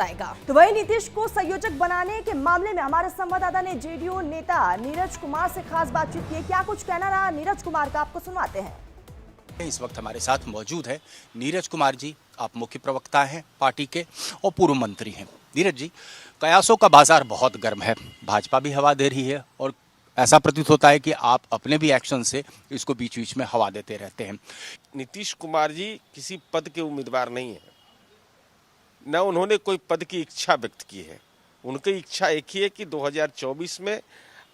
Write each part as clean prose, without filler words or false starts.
आएगा। तो वही नीतीश को संयोजक बनाने के मामले में हमारे संवाददाता ने जेडीयू नेता नीरज कुमार से खास बातचीत की। क्या कुछ कहना रहा नीरज कुमार का, आपको सुनवाते हैं। इस वक्त हमारे साथ मौजूद है नीरज कुमार जी। आप मुख्य प्रवक्ता हैं पार्टी के और पूर्व मंत्री हैं। नीरज जी, कयासों का बाजार बहुत गर्म है, भाजपा भी हवा दे रही है और ऐसा प्रतीत होता है कि आप अपने भी एक्शन से इसको बीच बीच में हवा देते रहते हैं। नीतीश कुमार जी किसी पद के उम्मीदवार नहीं है, न उन्होंने कोई पद की इच्छा व्यक्त की है। उनकी इच्छा एक ही है कि 2024 में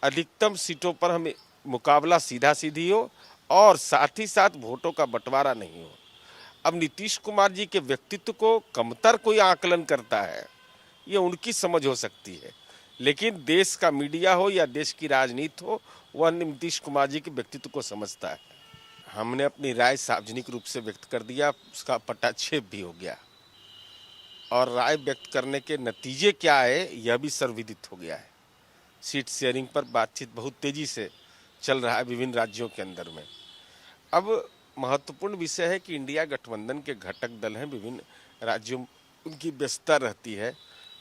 अधिकतम सीटों पर हमें मुकाबला सीधा सीधी हो और साथ ही साथ वोटों का बंटवारा नहीं हो। अब नीतीश कुमार जी के व्यक्तित्व को कमतर कोई आकलन करता है, ये उनकी समझ हो सकती है, लेकिन देश का मीडिया हो या देश की राजनीति हो, वह नीतीश कुमार जी के व्यक्तित्व को समझता है। हमने अपनी राय सार्वजनिक रूप से व्यक्त कर दिया, उसका पटाक्षेप भी हो गया और राय व्यक्त करने के नतीजे क्या है यह भी सर्वविदित हो गया है। सीट शेयरिंग पर बातचीत बहुत तेजी से चल रहा है विभिन्न राज्यों के अंदर में। अब महत्वपूर्ण विषय है कि इंडिया गठबंधन के घटक दल हैं, विभिन्न राज्यों उनकी व्यस्तता रहती है।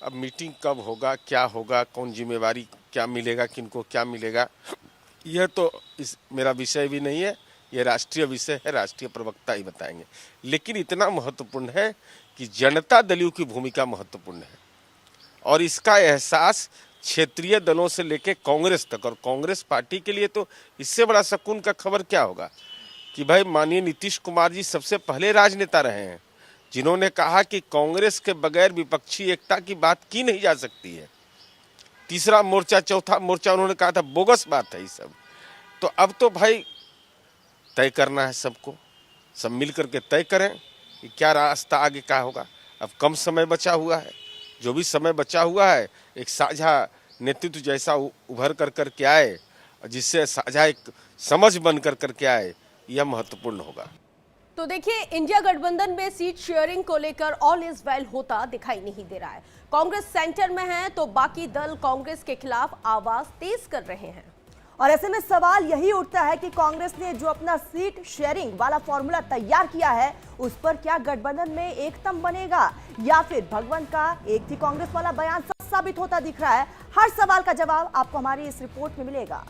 अब मीटिंग कब होगा, क्या होगा, कौन जिम्मेवारी क्या मिलेगा, किनको क्या मिलेगा, यह तो मेरा विषय भी नहीं है, यह राष्ट्रीय विषय है, राष्ट्रीय प्रवक्ता ही बताएंगे। लेकिन इतना महत्वपूर्ण है कि जनता दलों की भूमिका महत्वपूर्ण है और इसका एहसास क्षेत्रीय दलों से लेकर कांग्रेस तक, और कांग्रेस पार्टी के लिए तो इससे बड़ा सुकून का खबर क्या होगा कि भाई माननीय नीतीश कुमार जी सबसे पहले राजनेता रहे हैं जिन्होंने कहा कि कांग्रेस के बगैर विपक्षी एकता की बात की नहीं जा सकती है। तीसरा मोर्चा, चौथा मोर्चा उन्होंने कहा था बोगस बात है ये सब। तो अब तो भाई तय करना है सबको, सब मिल करके तय करें कि क्या रास्ता आगे का होगा। अब कम समय बचा हुआ है, जो भी समय बचा हुआ है एक साझा नेतृत्व जैसा उभर कर के आए, जिससे साझा एक समझ बन कर के आए, यह महत्वपूर्ण होगा। तो देखिए, इंडिया गठबंधन में सीट शेयरिंग को लेकर ऑल इज वेल होता दिखाई नहीं दे रहा है। कांग्रेस सेंटर में है तो बाकी दल कांग्रेस के खिलाफ आवाज तेज कर रहे हैं और ऐसे में सवाल यही उठता है कि कांग्रेस ने जो अपना सीट शेयरिंग वाला फॉर्मूला तैयार किया है उस पर क्या गठबंधन में एकतम बनेगा या फिर भगवंत का एक थी कांग्रेस वाला बयान सच साबित होता दिख रहा है। हर सवाल का जवाब आपको हमारी इस रिपोर्ट में मिलेगा।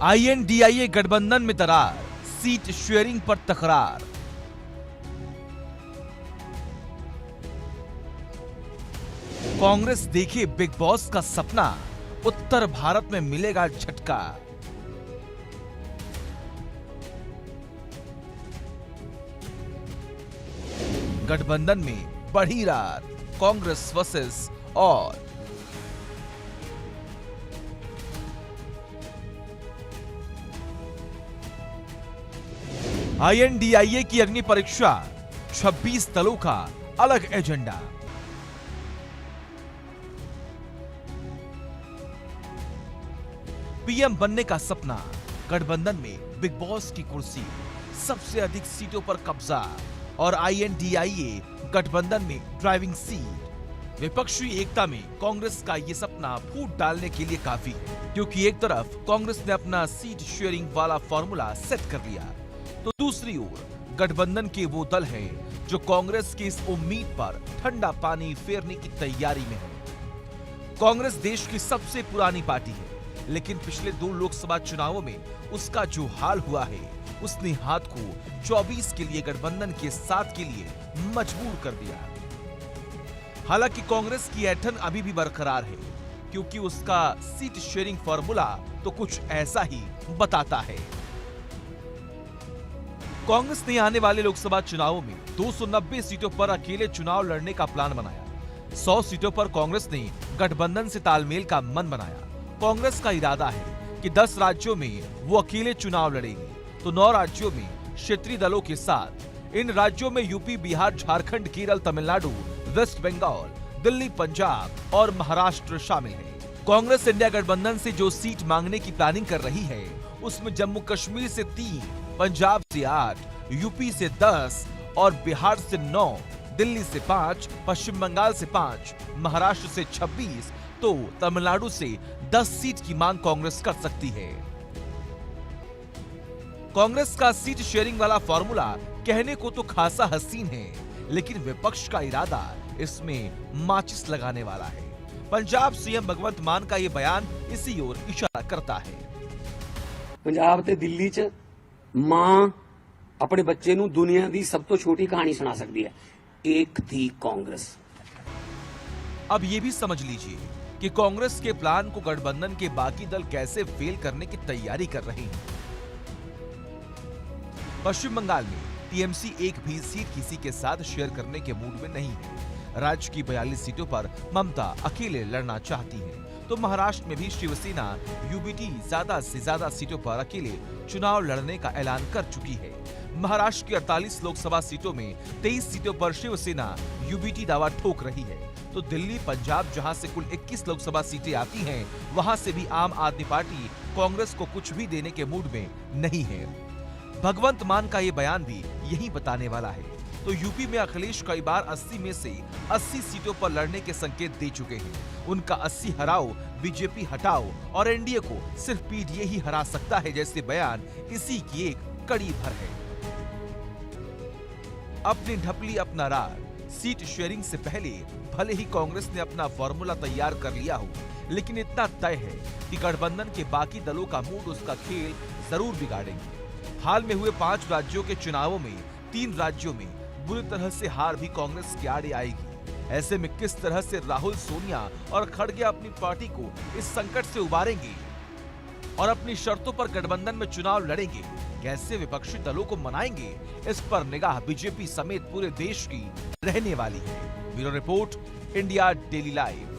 INDIA गठबंधन में दरार, सीट शेयरिंग पर तकरार। कांग्रेस देखे बिग बॉस का सपना, उत्तर भारत में मिलेगा झटका। गठबंधन में बढ़ी रार, कांग्रेस वर्सेस और INDIA की अग्नि परीक्षा, 26 दलों का अलग एजेंडा। पीएम बनने का सपना, गठबंधन में बिग बॉस की कुर्सी, सबसे अधिक सीटों पर कब्जा और INDIA गठबंधन में ड्राइविंग सीट। विपक्षी एकता में कांग्रेस का ये सपना फूट डालने के लिए काफी है, क्योंकि एक तरफ कांग्रेस ने अपना सीट शेयरिंग वाला फॉर्मूला सेट कर लिया, तो दूसरी ओर गठबंधन के वो दल हैं जो कांग्रेस की इस उम्मीद पर ठंडा पानी फेरने की तैयारी में है। कांग्रेस देश की सबसे पुरानी पार्टी है, लेकिन पिछले 2 लोकसभा चुनावों में उसका जो हाल हुआ है उसने हाथ को 24 के लिए गठबंधन के साथ के लिए मजबूर कर दिया। हालांकि कांग्रेस की ऐंठन अभी भी बरकरार है, क्योंकि उसका सीट शेयरिंग फॉर्मूला तो कुछ ऐसा ही बताता है। कांग्रेस ने आने वाले लोकसभा चुनावों में 290 सीटों पर अकेले चुनाव लड़ने का प्लान बनाया। 100 सीटों पर कांग्रेस ने गठबंधन से तालमेल का मन बनाया। कांग्रेस का इरादा है कि 10 राज्यों में वो अकेले चुनाव लड़ेगी, तो 9 राज्यों में क्षेत्रीय दलों के साथ। इन राज्यों में यूपी, बिहार, झारखंड, केरल, तमिलनाडु, वेस्ट बंगाल, दिल्ली, पंजाब और महाराष्ट्र शामिल है। कांग्रेस इंडिया गठबंधन से जो सीट मांगने की प्लानिंग कर रही है उसमें जम्मू कश्मीर से 3, पंजाब से 8, यूपी से 10 और बिहार से 9, दिल्ली से 5, पश्चिम बंगाल से 5, महाराष्ट्र से 26 तो तमिलनाडु से 10 सीट की मांग कांग्रेस कर सकती है। कांग्रेस का सीट शेयरिंग वाला फॉर्मूला कहने को तो खासा हसीन है, लेकिन विपक्ष का इरादा इसमें माचिस लगाने वाला है। पंजाब सीएम भगवंत मान का ये बयान इसी ओर इशारा करता है। पंजाब ते दिल्ली च मां अपने बच्चे नूं दुनिया दी सब तो छोटी कहानी सुना सकती है, एक थी कांग्रेस। अब ये भी समझ लीजिए कि कांग्रेस के प्लान को गठबंधन के बाकी दल कैसे फेल करने की तैयारी कर रहे हैं। पश्चिम बंगाल में टीएमसी एक भी सीट किसी के साथ शेयर करने के मूड में नहीं है। राज्य की 42 सीटों पर ममता अकेले लड़ना चाहती हैं, तो महाराष्ट्र में भी शिवसेना यूबीटी ज्यादा से ज्यादा सीटों पर अकेले चुनाव लड़ने का ऐलान कर चुकी है। महाराष्ट्र की 48 लोकसभा सीटों में 23 सीटों पर शिवसेना यूबीटी दावा ठोक रही है, तो दिल्ली, पंजाब जहां से कुल 21 लोकसभा सीटें आती हैं, वहां से भी आम आदमी पार्टी कांग्रेस को कुछ भी देने के मूड में नहीं है। भगवंत मान का ये बयान भी यही बताने वाला है। तो यूपी में अखिलेश कई बार 80 में से 80 सीटों पर लड़ने के संकेत दे चुके हैं। उनका 80 हराओ, बीजेपी हटाओ और एनडीए को सिर्फ पीडीए ही हरा सकता है जैसे बयान इसी की एक कड़ी भर है। अपनी ढपली अपना रार, सीट शेयरिंग से पहले भले ही कांग्रेस ने अपना फॉर्मूला तैयार कर लिया हो, लेकिन इतना तय है कि गठबंधन के बाकी दलों का मूड उसका खेल जरूर बिगाड़ेंगे। हाल में हुए 5 राज्यों के चुनावों में 3 राज्यों में बुरी तरह से हार भी कांग्रेस के आड़े आएगी। ऐसे में किस तरह से राहुल, सोनिया और खड़गे अपनी पार्टी को इस संकट से उबारेंगे और अपनी शर्तों पर गठबंधन में चुनाव लड़ेंगे, कैसे विपक्षी दलों को मनाएंगे, इस पर निगाह बीजेपी समेत पूरे देश की रहने वाली है। Bureau report, India daily live.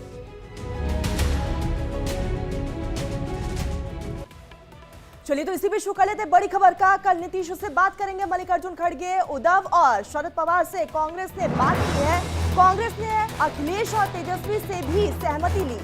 चलिए तो इसी बीच शुरू कर लेते हैं बड़ी खबर का। कल नीतीश से बात करेंगे। मल्लिकार्जुन खड़गे, उद्धव और शरद पवार से कांग्रेस ने बात की है। कांग्रेस ने अखिलेश और तेजस्वी से भी सहमति ली।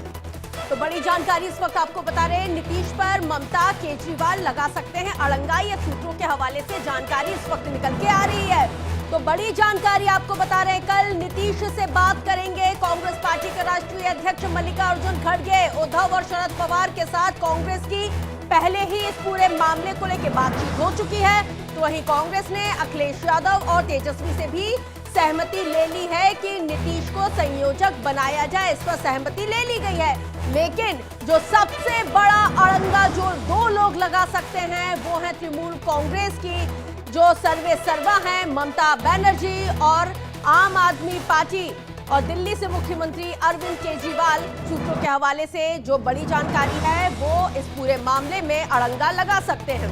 तो बड़ी जानकारी इस वक्त आपको बता रहे हैं, नीतीश पर ममता, केजरीवाल लगा सकते हैं अड़ंगा। ये सूत्रों के हवाले से जानकारी इस वक्त निकल के आ रही है। तो बड़ी जानकारी आपको बता रहे हैं, कल नीतीश से बात करेंगे कांग्रेस पार्टी के राष्ट्रीय अध्यक्ष मल्लिकार्जुन खड़गे। उद्धव और शरद पवार के साथ कांग्रेस की पहले ही इस पूरे मामले को लेकर बातचीत हो चुकी है। तो वहीं कांग्रेस ने अखिलेश यादव और तेजस्वी से भी सहमति ले ली है कि नीतीश को संयोजक बनाया जाए। इस पर सहमति ले ली गई है, लेकिन जो सबसे बड़ा अड़ंगा जो 2 लोग लगा सकते हैं वो है तृणमूल कांग्रेस की जो सर्वे सर्वा हैं, ममता बनर्जी और आम आदमी पार्टी और दिल्ली से मुख्यमंत्री अरविंद केजरीवाल। सूत्रों के हवाले से जो बड़ी जानकारी है वो इस पूरे मामले में अड़ंगा लगा सकते हैं।